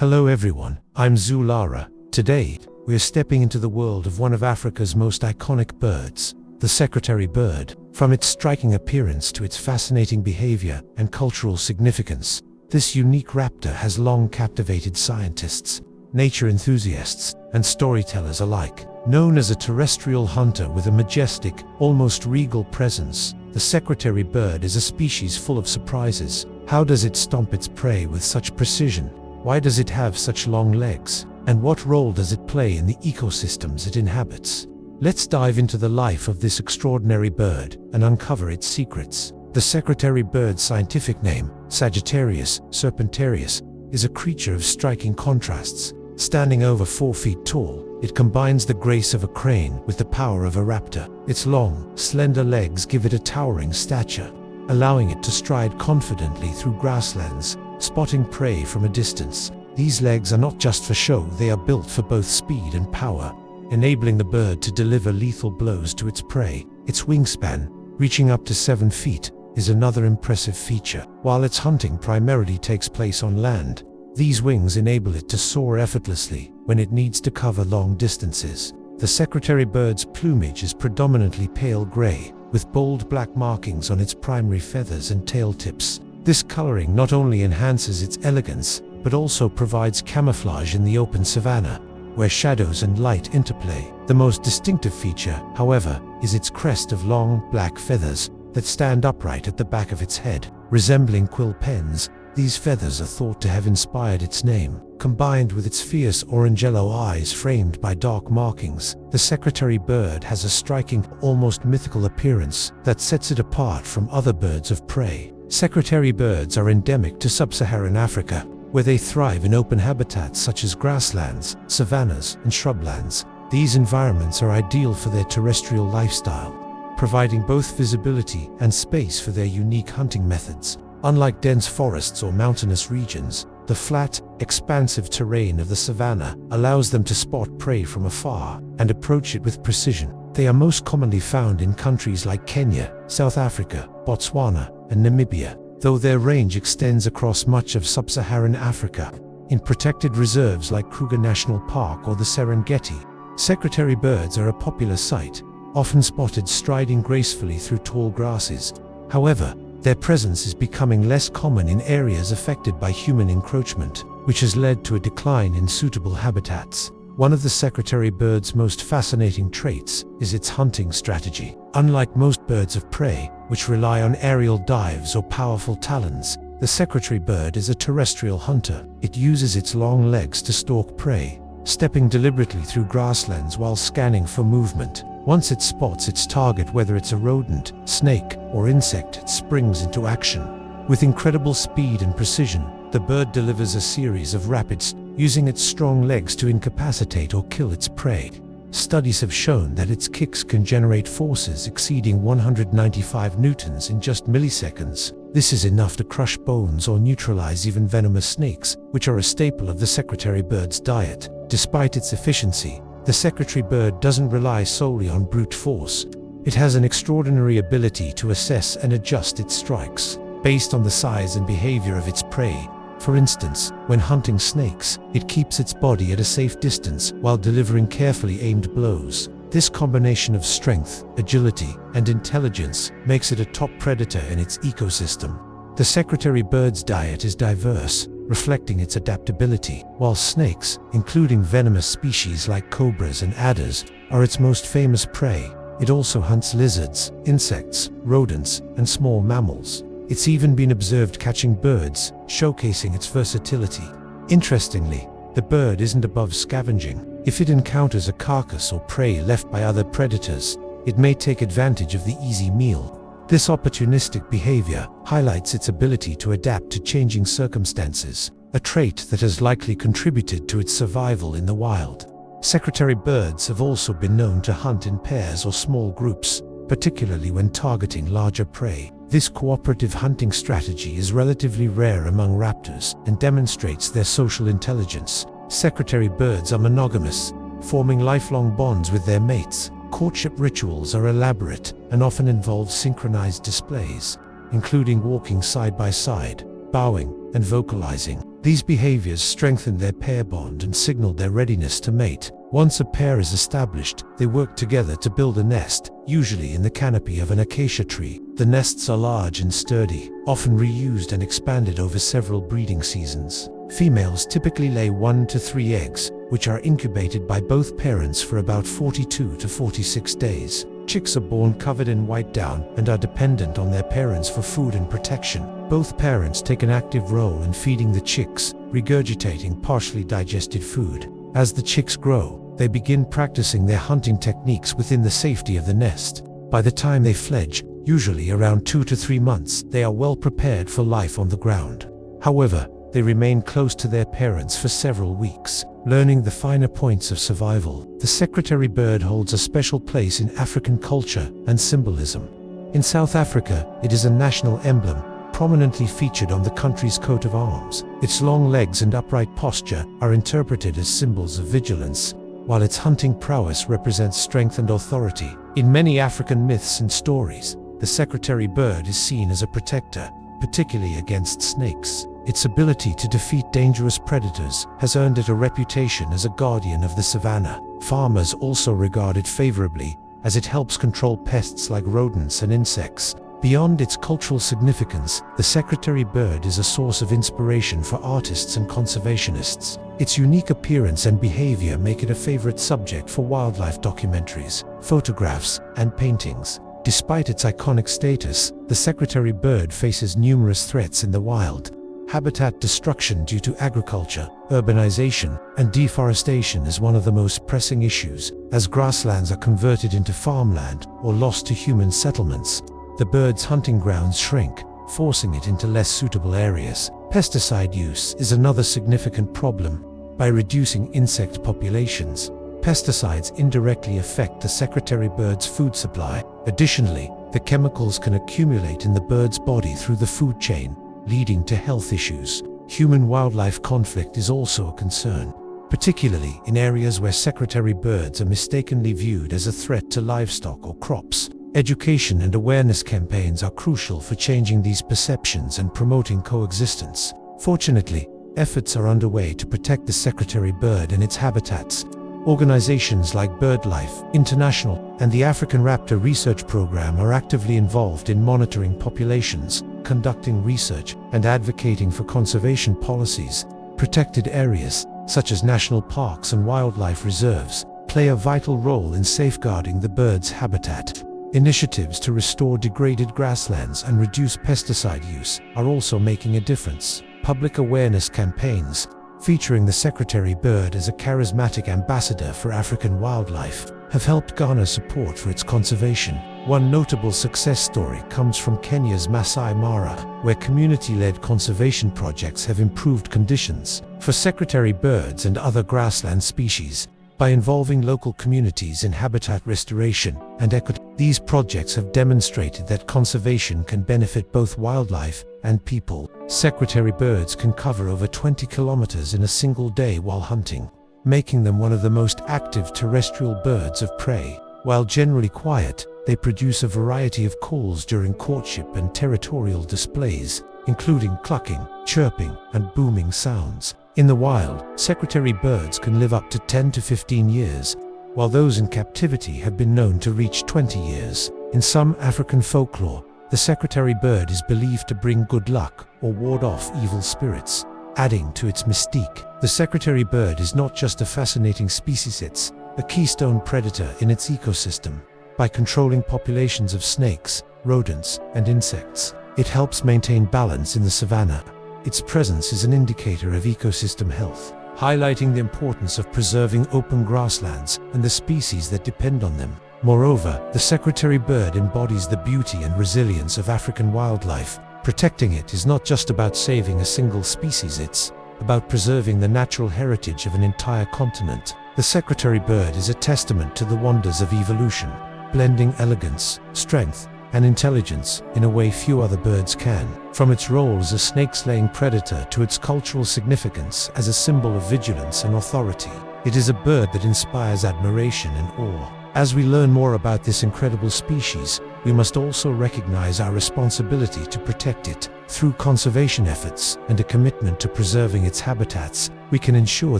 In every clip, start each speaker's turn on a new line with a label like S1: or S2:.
S1: Hello everyone, I'm Zoolara. Today, we are stepping into the world of one of Africa's most iconic birds, the secretary bird. From its striking appearance to its fascinating behavior and cultural significance, this unique raptor has long captivated scientists, nature enthusiasts, and storytellers alike. Known as a terrestrial hunter with a majestic, almost regal presence, the secretary bird is a species full of surprises. How does it stomp its prey with such precision? Why does it have such long legs? And what role does it play in the ecosystems it inhabits? Let's dive into the life of this extraordinary bird and uncover its secrets. The secretary bird's scientific name, Sagittarius serpentarius, is a creature of striking contrasts. Standing over 4 feet tall, it combines the grace of a crane with the power of a raptor. Its long, slender legs give it a towering stature, allowing it to stride confidently through grasslands, spotting prey from a distance. These legs are not just for show, they are built for both speed and power, enabling the bird to deliver lethal blows to its prey. Its wingspan, reaching up to 7 feet, is another impressive feature. While its hunting primarily takes place on land, these wings enable it to soar effortlessly when it needs to cover long distances. The secretary bird's plumage is predominantly pale gray, with bold black markings on its primary feathers and tail tips. This coloring not only enhances its elegance, but also provides camouflage in the open savanna, where shadows and light interplay. The most distinctive feature, however, is its crest of long, black feathers that stand upright at the back of its head, resembling quill pens. These feathers are thought to have inspired its name. Combined with its fierce orange-yellow eyes framed by dark markings, the secretary bird has a striking, almost mythical appearance that sets it apart from other birds of prey. Secretary birds are endemic to sub-Saharan Africa, where they thrive in open habitats such as grasslands, savannas, and shrublands. These environments are ideal for their terrestrial lifestyle, providing both visibility and space for their unique hunting methods. Unlike dense forests or mountainous regions, the flat, expansive terrain of the savanna allows them to spot prey from afar and approach it with precision. They are most commonly found in countries like Kenya, South Africa, Botswana, and Namibia, though their range extends across much of sub-Saharan Africa. In protected reserves like Kruger National Park or the Serengeti, secretary birds are a popular sight, often spotted striding gracefully through tall grasses. However, their presence is becoming less common in areas affected by human encroachment, which has led to a decline in suitable habitats. One of the secretary bird's most fascinating traits is its hunting strategy. Unlike most birds of prey, which rely on aerial dives or powerful talons, the secretary bird is a terrestrial hunter. It uses its long legs to stalk prey, stepping deliberately through grasslands while scanning for movement. Once it spots its target, whether it's a rodent, snake, or insect, it springs into action. With incredible speed and precision, the bird delivers a series of rapids, using its strong legs to incapacitate or kill its prey. Studies have shown that its kicks can generate forces exceeding 195 newtons in just milliseconds. This is enough to crush bones or neutralize even venomous snakes, which are a staple of the secretary bird's diet. Despite its efficiency, the secretary bird doesn't rely solely on brute force. It has an extraordinary ability to assess and adjust its strikes based on the size and behavior of its prey. For instance, when hunting snakes, it keeps its body at a safe distance while delivering carefully aimed blows. This combination of strength, agility, and intelligence makes it a top predator in its ecosystem. The secretary bird's diet is diverse, reflecting its adaptability. While snakes, including venomous species like cobras and adders, are its most famous prey, it also hunts lizards, insects, rodents, and small mammals. It's even been observed catching birds, showcasing its versatility. Interestingly, the bird isn't above scavenging. If it encounters a carcass or prey left by other predators, it may take advantage of the easy meal. This opportunistic behavior highlights its ability to adapt to changing circumstances, a trait that has likely contributed to its survival in the wild. Secretary birds have also been known to hunt in pairs or small groups, particularly when targeting larger prey. This cooperative hunting strategy is relatively rare among raptors and demonstrates their social intelligence. Secretary birds are monogamous, forming lifelong bonds with their mates. Courtship rituals are elaborate and often involve synchronized displays, including walking side by side, bowing, and vocalizing. These behaviors strengthen their pair bond and signal their readiness to mate. Once a pair is established, they work together to build a nest, usually in the canopy of an acacia tree. The nests are large and sturdy, often reused and expanded over several breeding seasons. Females typically lay 1 to 3 eggs, which are incubated by both parents for about 42 to 46 days. Chicks are born covered in white down and are dependent on their parents for food and protection. Both parents take an active role in feeding the chicks, regurgitating partially digested food. As the chicks grow, they begin practicing their hunting techniques within the safety of the nest. By the time they fledge, usually around 2 to 3 months, they are well prepared for life on the ground. However, they remain close to their parents for several weeks, learning the finer points of survival. The secretary bird holds a special place in African culture and symbolism. In South Africa, it is a national emblem, prominently featured on the country's coat of arms. Its long legs and upright posture are interpreted as symbols of vigilance, while its hunting prowess represents strength and authority. In many African myths and stories, the secretary bird is seen as a protector, particularly against snakes. Its ability to defeat dangerous predators has earned it a reputation as a guardian of the savannah. Farmers also regard it favorably, as it helps control pests like rodents and insects. Beyond its cultural significance, the secretary bird is a source of inspiration for artists and conservationists. Its unique appearance and behavior make it a favorite subject for wildlife documentaries, photographs, and paintings. Despite its iconic status, the secretary bird faces numerous threats in the wild. Habitat destruction due to agriculture, urbanization, and deforestation is one of the most pressing issues, as grasslands are converted into farmland or lost to human settlements. The bird's hunting grounds shrink, forcing it into less suitable areas. Pesticide use is another significant problem. By reducing insect populations, pesticides indirectly affect the secretary bird's food supply. Additionally, the chemicals can accumulate in the bird's body through the food chain, leading to health issues. Human-wildlife conflict is also a concern, particularly in areas where secretary birds are mistakenly viewed as a threat to livestock or crops. Education and awareness campaigns are crucial for changing these perceptions and promoting coexistence. Fortunately, efforts are underway to protect the secretary bird and its habitats. Organizations like BirdLife International and the African Raptor Research Program are actively involved in monitoring populations, conducting research, and advocating for conservation policies. Protected areas, such as national parks and wildlife reserves, play a vital role in safeguarding the bird's habitat. Initiatives to restore degraded grasslands and reduce pesticide use are also making a difference. Public awareness campaigns, featuring the secretary bird as a charismatic ambassador for African wildlife, have helped garner support for its conservation. One notable success story comes from Kenya's Masai Mara, where community-led conservation projects have improved conditions for secretary birds and other grassland species. By involving local communities in habitat restoration and equity, these projects have demonstrated that conservation can benefit both wildlife and people. Secretary birds can cover over 20 kilometers in a single day while hunting, making them one of the most active terrestrial birds of prey. While generally quiet, they produce a variety of calls during courtship and territorial displays, including clucking, chirping, and booming sounds. In the wild, secretary birds can live up to 10 to 15 years, while those in captivity have been known to reach 20 years. In some African folklore, the secretary bird is believed to bring good luck or ward off evil spirits, adding to its mystique. The secretary bird is not just a fascinating species, it's a keystone predator in its ecosystem. By controlling populations of snakes, rodents, and insects, it helps maintain balance in the savannah. Its presence is an indicator of ecosystem health, highlighting the importance of preserving open grasslands and the species that depend on them. Moreover, the secretary bird embodies the beauty and resilience of African wildlife. Protecting it is not just about saving a single species, it's about preserving the natural heritage of an entire continent. The secretary bird is a testament to the wonders of evolution, blending elegance, strength, and intelligence in a way few other birds can. From its role as a snake-slaying predator to its cultural significance as a symbol of vigilance and authority, it is a bird that inspires admiration and awe. As we learn more about this incredible species, we must also recognize our responsibility to protect it. Through conservation efforts and a commitment to preserving its habitats, we can ensure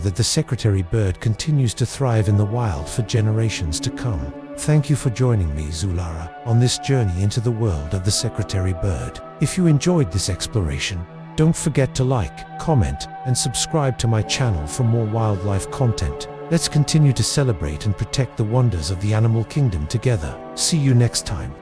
S1: that the secretary bird continues to thrive in the wild for generations to come. Thank you for joining me, Zoolara, on this journey into the world of the secretary bird. If you enjoyed this exploration, don't forget to like, comment, and subscribe to my channel for more wildlife content. Let's continue to celebrate and protect the wonders of the animal kingdom together. See you next time.